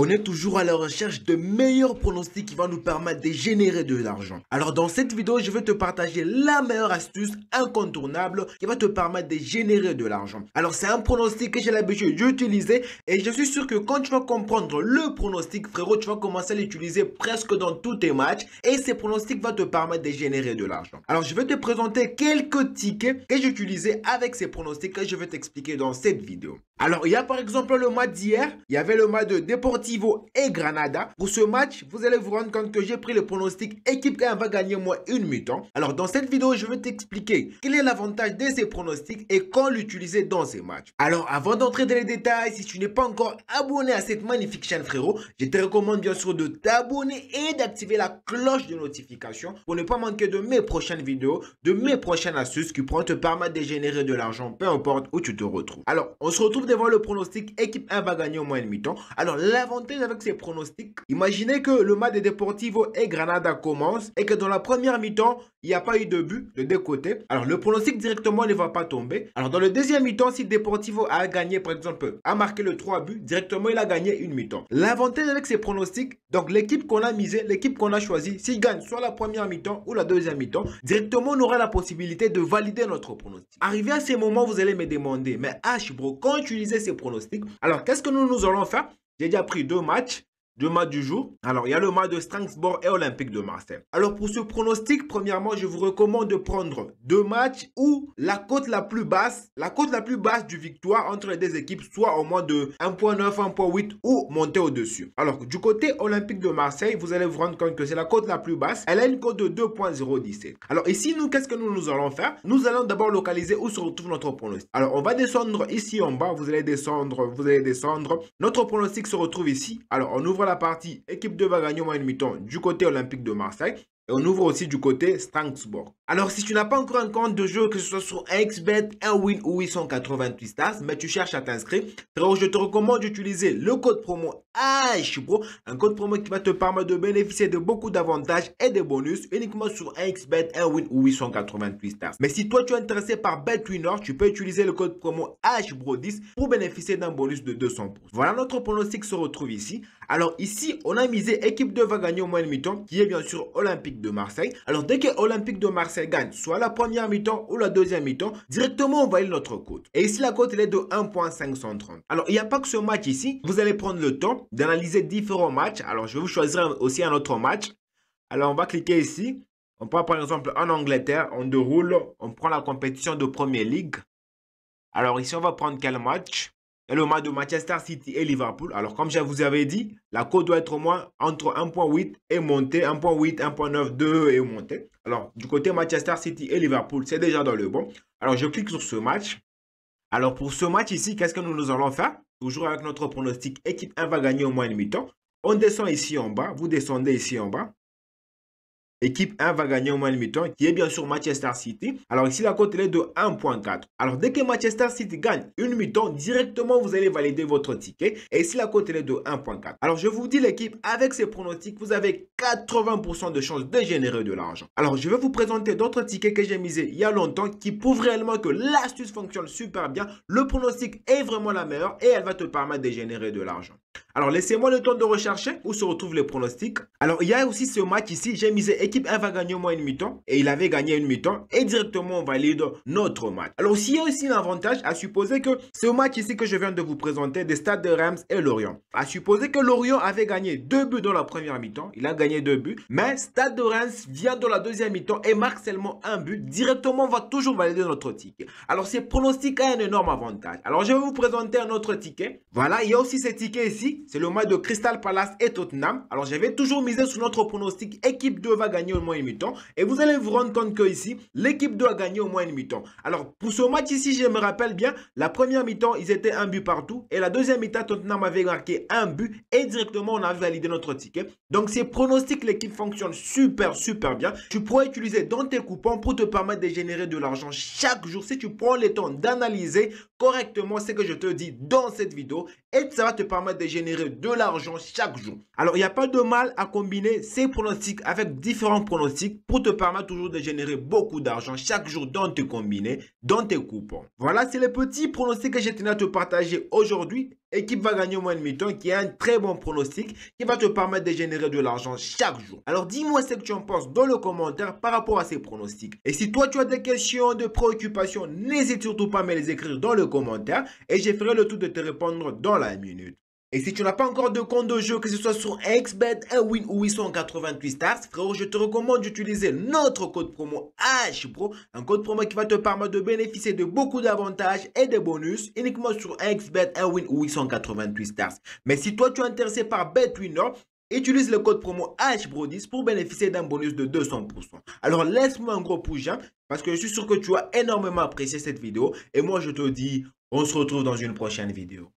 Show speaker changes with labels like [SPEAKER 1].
[SPEAKER 1] On est toujours à la recherche de meilleurs pronostics qui vont nous permettre de générer de l'argent. Alors dans cette vidéo, je vais te partager la meilleure astuce incontournable qui va te permettre de générer de l'argent. Alors c'est un pronostic que j'ai l'habitude d'utiliser et je suis sûr que quand tu vas comprendre le pronostic, frérot, tu vas commencer à l'utiliser presque dans tous tes matchs et ces pronostics vont te permettre de générer de l'argent. Alors je vais te présenter quelques tickets que j'ai utilisés avec ces pronostics que je vais t'expliquer dans cette vidéo. Alors il y a par exemple le match d'hier, il y avait le match de Deportivo et Granada. Pour ce match, vous allez vous rendre compte que j'ai pris le pronostic équipe 1 va gagner moins une mi-temps. Alors dans cette vidéo, je vais t'expliquer quel est l'avantage de ces pronostics et quand l'utiliser dans ces matchs. Alors avant d'entrer dans les détails, si tu n'es pas encore abonné à cette magnifique chaîne, frérot, je te recommande bien sûr de t'abonner et d'activer la cloche de notification pour ne pas manquer de mes prochaines vidéos, de mes prochaines astuces qui pourront te permettre de générer de l'argent peu importe où tu te retrouves. Alors on se retrouve devant le pronostic équipe 1 va gagner au moins une mi-temps. Alors l'avantage avec ces pronostics, imaginez que le match de Deportivo et Granada commence et que dans la première mi-temps, il n'y a pas eu de but de deux côtés. Alors le pronostic directement ne va pas tomber. Alors dans le deuxième mi-temps, si Deportivo a gagné par exemple, a marqué le 3 buts, directement il a gagné une mi-temps. L'avantage avec ces pronostics, donc l'équipe qu'on a misée, l'équipe qu'on a choisie, s'il gagne soit la première mi-temps ou la deuxième mi-temps, directement on aura la possibilité de valider notre pronostic. Arrivé à ces moments, vous allez me demander, mais H bro, quand utiliser ces pronostics, alors qu'est-ce que nous allons faire? J'ai déjà pris deux matchs du jour. Alors, il y a le match de Strasbourg et Olympique de Marseille. Alors, pour ce pronostic, premièrement, je vous recommande de prendre deux matchs où la cote la plus basse du victoire entre les deux équipes soit au moins de 1.9, 1.8 ou monter au-dessus. Alors, du côté Olympique de Marseille, vous allez vous rendre compte que c'est la cote la plus basse. Elle a une cote de 2.017. Alors, ici, qu'est-ce que nous allons faire? Nous allons d'abord localiser où se retrouve notre pronostic. Alors, on va descendre ici en bas. Vous allez descendre. Notre pronostic se retrouve ici. Alors, on ouvre la partie équipe 2 va gagner au moins une mi-temps du côté Olympique de Marseille. Et on ouvre aussi du côté Strasbourg. Alors, si tu n'as pas encore un compte de jeu, que ce soit sur XBet, Win ou 888 stars, mais tu cherches à t'inscrire, frérot, je te recommande d'utiliser le code promo HBRO, un code promo qui va te permettre de bénéficier de beaucoup d'avantages et de bonus uniquement sur XBet, Win ou 888 stars. Mais si toi tu es intéressé par BetWinner, tu peux utiliser le code promo HBRO10 pour bénéficier d'un bonus de 200%. Voilà, notre pronostic se retrouve ici. Alors ici, on a misé équipe 2 va gagner au moins une mi-temps, qui est bien sûr Olympique de Marseille. Alors dès que Olympique de Marseille gagne soit la première mi-temps ou la deuxième mi-temps, directement on valide notre cote. Et ici la cote elle est de 1.530. Alors il n'y a pas que ce match ici, vous allez prendre le temps d'analyser différents matchs. Alors je vais vous choisir aussi un autre match. Alors on va cliquer ici. On prend par exemple en Angleterre, on déroule, on prend la compétition de Premier League. Alors ici on va prendre quel match? Et le match de Manchester City et Liverpool. Alors, comme je vous avais dit, la cote doit être au moins entre 1.8 et monter, 1.8, 1.9, 2 et monter. Alors, du côté Manchester City et Liverpool, c'est déjà dans le bon. Alors, je clique sur ce match. Alors, pour ce match ici, qu'est-ce que nous allons faire? Toujours avec notre pronostic, équipe 1 va gagner au moins une mi-temps. On descend ici en bas. Vous descendez ici en bas. Équipe 1 va gagner au moins une mi-temps, qui est bien sûr Manchester City. Alors ici, la cote est de 1.4. Alors dès que Manchester City gagne une mi-temps, directement, vous allez valider votre ticket. Et ici, la cote est de 1.4. Alors je vous dis l'équipe, avec ces pronostics, vous avez 80% de chances de générer de l'argent. Alors je vais vous présenter d'autres tickets que j'ai misés il y a longtemps qui prouvent réellement que l'astuce fonctionne super bien. Le pronostic est vraiment la meilleure et elle va te permettre de générer de l'argent. Alors laissez-moi le temps de rechercher où se retrouvent les pronostics. Alors il y a aussi ce match ici, j'ai misé équipe 1 va gagner au moins une mi-temps et il avait gagné une mi-temps et directement on valide notre match. Alors s'il y a aussi un avantage à supposer que ce match ici que je viens de vous présenter des Stade de Reims et Lorient. À supposer que Lorient avait gagné 2 buts dans la première mi-temps, il a gagné 2 buts, mais Stade de Reims vient dans la deuxième mi-temps et marque seulement un but, directement on va toujours valider notre ticket. Alors ces pronostics ont un énorme avantage. Alors je vais vous présenter un autre ticket. Voilà, il y a aussi ce ticket ici. C'est le match de Crystal Palace et Tottenham. Alors, j'avais toujours misé sur notre pronostic. Équipe 2 va gagner au moins une mi-temps. Et vous allez vous rendre compte que ici, l'équipe 2 a gagné au moins une mi-temps. Alors, pour ce match ici, je me rappelle bien, la première mi-temps, ils étaient un but partout. Et la deuxième mi-temps, Tottenham avait marqué un but. Et directement, on a validé notre ticket. Donc, ces pronostics, l'équipe fonctionne super bien. Tu pourras utiliser dans tes coupons pour te permettre de générer de l'argent chaque jour. Si tu prends le temps d'analyser correctement ce que je te dis dans cette vidéo. Et ça va te permettre de générer de l'argent chaque jour. Alors, il n'y a pas de mal à combiner ces pronostics avec différents pronostics pour te permettre toujours de générer beaucoup d'argent chaque jour dans tes combinés, dans tes coupons. Voilà, c'est les petits pronostics que j'ai tenu à te partager aujourd'hui. Équipe va gagner au moins demi-temps, qui est un très bon pronostic qui va te permettre de générer de l'argent chaque jour. Alors dis-moi ce que tu en penses dans le commentaire par rapport à ces pronostics. Et si toi tu as des questions, des préoccupations, n'hésite surtout pas à me les écrire dans le commentaire et je ferai le tout de te répondre dans la minute. Et si tu n'as pas encore de compte de jeu, que ce soit sur XBet, Win ou 888 stars, frérot, je te recommande d'utiliser notre code promo HBRO, un code promo qui va te permettre de bénéficier de beaucoup d'avantages et de bonus uniquement sur XBet, Win ou 888 stars. Mais si toi tu es intéressé par BetWinner, utilise le code promo HBRO10 pour bénéficier d'un bonus de 200%. Alors laisse-moi un gros pouce parce que je suis sûr que tu as énormément apprécié cette vidéo et moi je te dis, on se retrouve dans une prochaine vidéo.